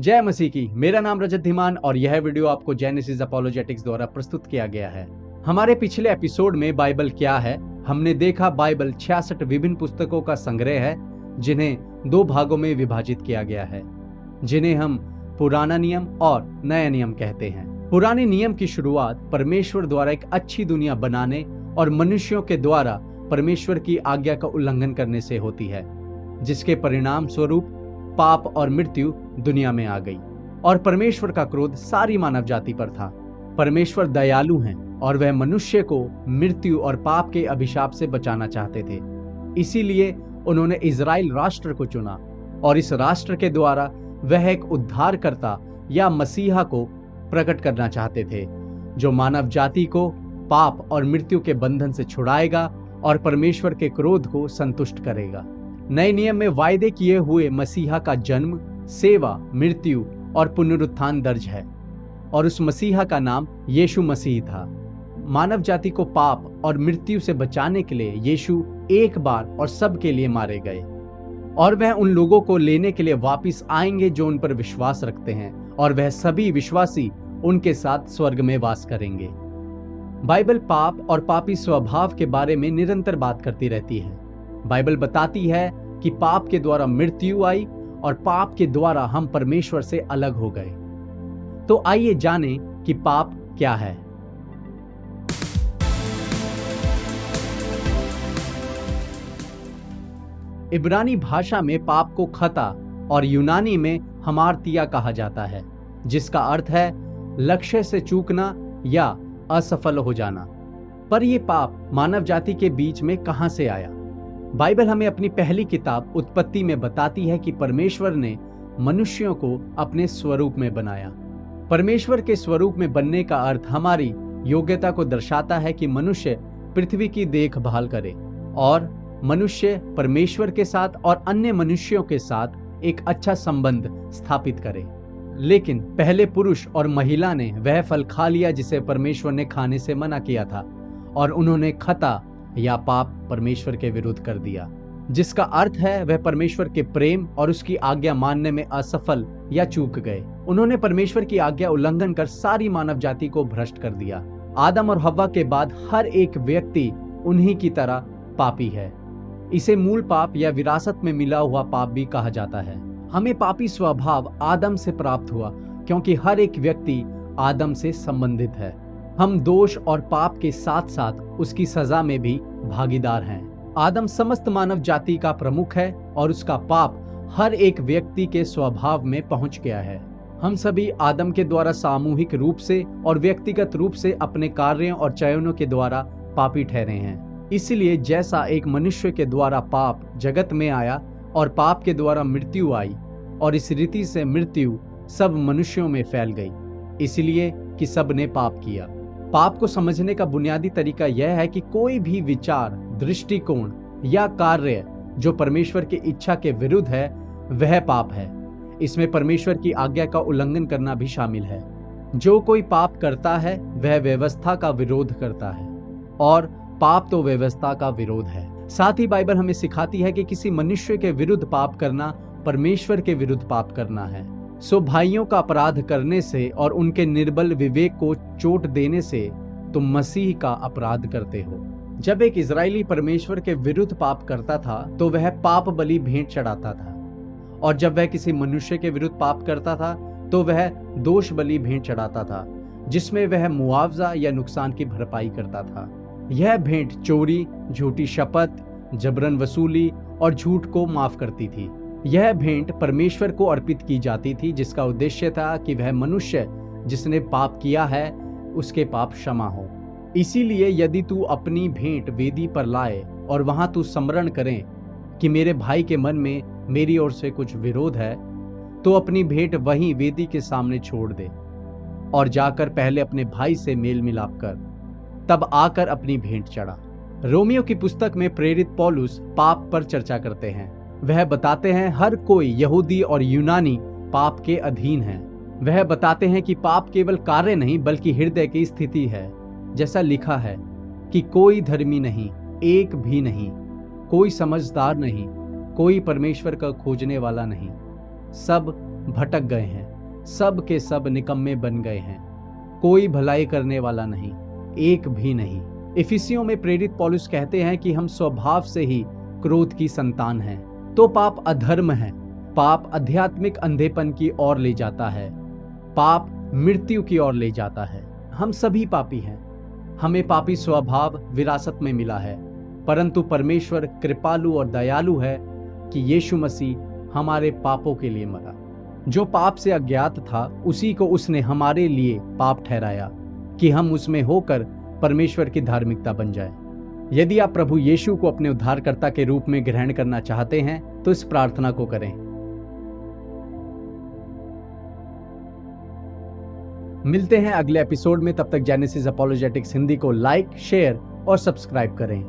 जय मसीह की। मेरा नाम रजत धीमान और यह वीडियो आपको जेनेसिस अपोलोजेटिक्स द्वारा प्रस्तुत किया गया है। हमारे पिछले एपिसोड में बाइबल क्या है, हमने देखा बाइबल 66 विभिन्न पुस्तकों का संग्रह है जिन्हें दो भागों में विभाजित किया गया है, जिन्हें हम पुराना नियम और नया नियम कहते हैं। पुराने नियम की शुरुआत परमेश्वर द्वारा एक अच्छी दुनिया बनाने और मनुष्यों के द्वारा परमेश्वर की आज्ञा का उल्लंघन करने से होती है, जिसके परिणाम स्वरूप पाप और मृत्यु दुनिया में आ गई और परमेश्वर का क्रोध सारी मानव जाति पर था। परमेश्वर दयालु हैं और वह मनुष्य को मृत्यु और पाप के अभिशाप से बचाना चाहते थे। इसीलिए उन्होंने इजराइल राष्ट्र को चुना और इस राष्ट्र के द्वारा वह एक उद्धारकर्ता या मसीहा को प्रकट करना चाहते थे, जो मानव जाति को पाप और मृत्यु के बंधन से छुड़ाएगा और परमेश्वर के क्रोध को संतुष्ट करेगा। नए नियम में वायदे किए हुए मसीहा का जन्म, सेवा, मृत्यु और पुनरुत्थान दर्ज है और उस मसीहा का नाम यीशु मसीह था। मानव जाति को पाप और मृत्यु से बचाने के लिए यीशु एक बार और सब के लिए मारे गए और वह उन लोगों को लेने के लिए वापस आएंगे जो उन पर विश्वास रखते हैं, और वह सभी विश्वासी उनके साथ स्वर्ग में वास करेंगे। बाइबल पाप और पापी स्वभाव के बारे में निरंतर बात करती रहती है। बाइबल बताती है कि पाप के द्वारा मृत्यु आई और पाप के द्वारा हम परमेश्वर से अलग हो गए। तो आइए जानें कि पाप क्या है। इब्रानी भाषा में पाप को खता और यूनानी में हमार्तिया कहा जाता है, जिसका अर्थ है लक्ष्य से चूकना या असफल हो जाना। पर यह पाप मानव जाति के बीच में कहां से आया? बाइबल हमें अपनी पहली किताब उत्पत्ति में बताती है कि परमेश्वर ने मनुष्यों को अपने स्वरूप में बनाया। परमेश्वर के स्वरूप में बनने का अर्थ हमारी योग्यता को दर्शाता है कि मनुष्य पृथ्वी की देखभाल करे और मनुष्य परमेश्वर के साथ और अन्य मनुष्यों के साथ एक अच्छा संबंध स्थापित करे। लेकिन पहले पुरुष और महिला ने वह फल खा लिया जिसे परमेश्वर ने खाने से मना किया था, और उन्होंने खता या पाप परमेश्वर के विरुद्ध कर दिया, जिसका अर्थ है वह परमेश्वर के प्रेम और उसकी आज्ञा मानने में असफल या चूक गए। उन्होंने परमेश्वर की आज्ञा उल्लंघन कर सारी मानव जाति को भ्रष्ट कर दिया। आदम और हव्वा के बाद हर एक व्यक्ति उन्हीं की तरह पापी है। इसे मूल पाप या विरासत में मिला हुआ पाप भी कहा जाता है। हमें पापी स्वभाव आदम से प्राप्त हुआ क्योंकि हर एक व्यक्ति आदम से संबंधित है। हम दोष और पाप के साथ साथ उसकी सजा में भी भागीदार हैं। आदम समस्त मानव जाति का प्रमुख है और उसका पाप हर एक व्यक्ति के स्वभाव में पहुंच गया है। हम सभी आदम के द्वारा सामूहिक रूप से और व्यक्तिगत रूप से अपने कार्यों और चयनों के द्वारा पापी ठहरे हैं। इसलिए जैसा एक मनुष्य के द्वारा पाप जगत में आया और पाप के द्वारा मृत्यु आई, और इस रीति से मृत्यु सब मनुष्यों में फैल गई, इसलिए कि सब ने पाप किया। पाप को समझने का बुनियादी तरीका यह है कि कोई भी विचार, दृष्टिकोण या कार्य जो परमेश्वर की इच्छा के विरुद्ध है वह पाप है। इसमें परमेश्वर की आज्ञा का उल्लंघन करना भी शामिल है। जो कोई पाप करता है वह व्यवस्था का विरोध करता है, और पाप तो व्यवस्था का विरोध है। साथ ही बाइबल हमें सिखाती है कि किसी मनुष्य के विरुद्ध पाप करना परमेश्वर के विरुद्ध पाप करना है। सो भाइयों का अपराध करने से और उनके निर्बल विवेक को चोट देने से तुम मसीह का अपराध करते हो। जब एक इजरायली परमेश्वर के विरुद्ध पाप करता था तो वह पाप बलि भेंट चढ़ाता था, और जब वह किसी मनुष्य के विरुद्ध पाप करता था तो वह दोष बलि भेंट चढ़ाता था, जिसमें वह मुआवजा या नुकसान की भरपाई करता था। यह भेंट चोरी, झूठी शपथ, जबरन वसूली और झूठ को माफ करती थी। यह भेंट परमेश्वर को अर्पित की जाती थी, जिसका उद्देश्य था कि वह मनुष्य जिसने पाप किया है उसके पाप क्षमा हो। इसीलिए यदि तू अपनी भेंट वेदी पर लाए और वहां तू स्मरण करें कि मेरे भाई के मन में मेरी ओर से कुछ विरोध है, तो अपनी भेंट वहीं वेदी के सामने छोड़ दे और जाकर पहले अपने भाई से मेल मिलाप कर, तब आकर अपनी भेंट चढ़ा। रोमियो की पुस्तक में प्रेरित पौलुस पाप पर चर्चा करते हैं। वह बताते हैं हर कोई यहूदी और यूनानी पाप के अधीन है। वह बताते हैं कि पाप केवल कार्य नहीं बल्कि हृदय की स्थिति है। जैसा लिखा है कि कोई धर्मी नहीं, एक भी नहीं, कोई समझदार नहीं, कोई परमेश्वर का खोजने वाला नहीं, सब भटक गए हैं, सब के सब निकम्मे बन गए हैं, कोई भलाई करने वाला नहीं, एक भी नहीं। इफिसियों में प्रेरित पौलुस कहते हैं कि हम स्वभाव से ही क्रोध की संतान हैं। तो पाप अधर्म है, पाप आध्यात्मिक अंधेपन की ओर ले जाता है, पाप मृत्यु की ओर ले जाता है। हम सभी पापी हैं, हमें पापी स्वभाव विरासत में मिला है, परंतु परमेश्वर कृपालु और दयालु है कि यीशु मसीह हमारे पापों के लिए मरा। जो पाप से अज्ञात था उसी को उसने हमारे लिए पाप ठहराया कि हम उसमें होकर परमेश्वर की धार्मिकता बन जाए। यदि आप प्रभु यीशु को अपने उद्धारकर्ता के रूप में ग्रहण करना चाहते हैं तो इस प्रार्थना को करें। मिलते हैं अगले एपिसोड में, तब तक जेनेसिस अपॉलोजेटिक्स हिंदी को लाइक, शेयर और सब्सक्राइब करें।